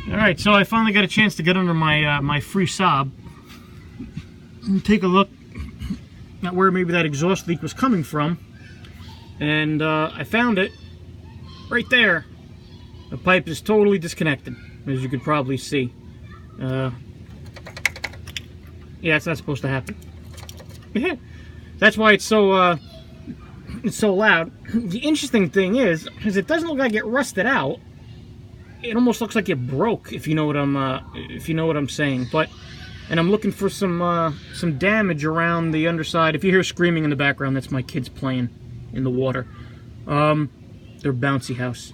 Alright, so I finally got a chance to get under my free Saab and take a look at where maybe that exhaust leak was coming from. And I found it right there. The pipe is totally disconnected, as you could probably see. Yeah, it's not supposed to happen. That's why it's so loud. The interesting thing is it doesn't look like it rusted out. It almost looks like it broke, if you know what I'm saying. And I'm looking for some damage around the underside. If you hear screaming in the background, that's my kids playing in the water. Their bouncy house.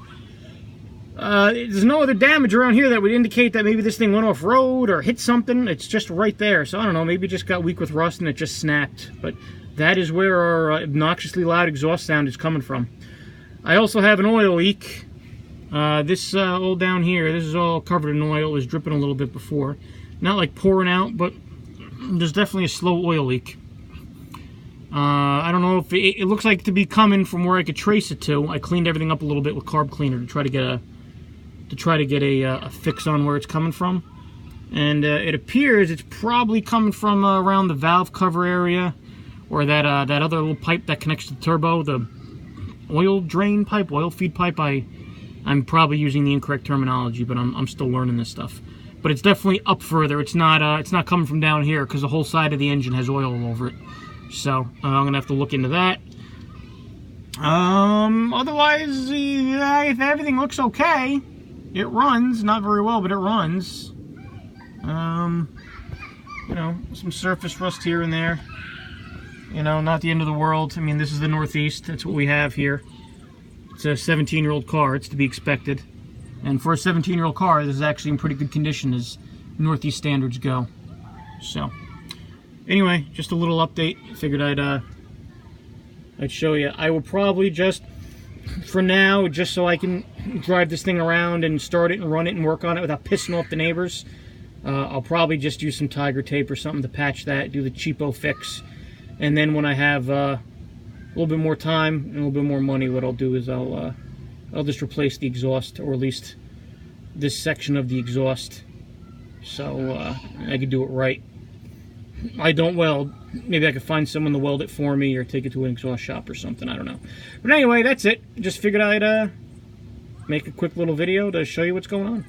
There's no other damage around here that would indicate that maybe this thing went off road or hit something. It's just right there. So I don't know, maybe it just got weak with rust and it just snapped. But that is where our obnoxiously loud exhaust sound is coming from. I also have an oil leak. This all down here, this is all covered in oil. It was dripping a little bit before. Not like pouring out, but there's definitely a slow oil leak. I don't know if it looks like to be coming from where I could trace it to. I cleaned everything up a little bit with carb cleaner to try to get a fix on where it's coming from. And it appears it's probably coming from around the valve cover area, or that other little pipe that connects to the turbo, the oil drain pipe, oil feed pipe. I'm probably using the incorrect terminology, but I'm still learning this stuff. But it's definitely up further. It's not coming from down here because the whole side of the engine has oil all over it. So I'm gonna have to look into that. Otherwise, if everything looks okay, it runs. Not very well, but it runs. You know, some surface rust here and there. You know, not the end of the world. I mean, this is the Northeast. That's what we have here. It's a 17-year-old car. It's to be expected. And for a 17-year-old car, this is actually in pretty good condition as Northeast standards go. So, anyway, just a little update. Figured I'd show you. I will probably just, for now, just so I can drive this thing around and start it and run it and work on it without pissing off the neighbors, I'll probably just use some Tiger tape or something to patch that, do the cheapo fix. And then when I have a little bit more time and a little bit more money, what I'll do is I'll just replace the exhaust, or at least this section of the exhaust, so I could do it right. I don't weld. Maybe I could find someone to weld it for me or take it to an exhaust shop or something. I don't know. But anyway, that's it. Just figured I'd make a quick little video to show you what's going on.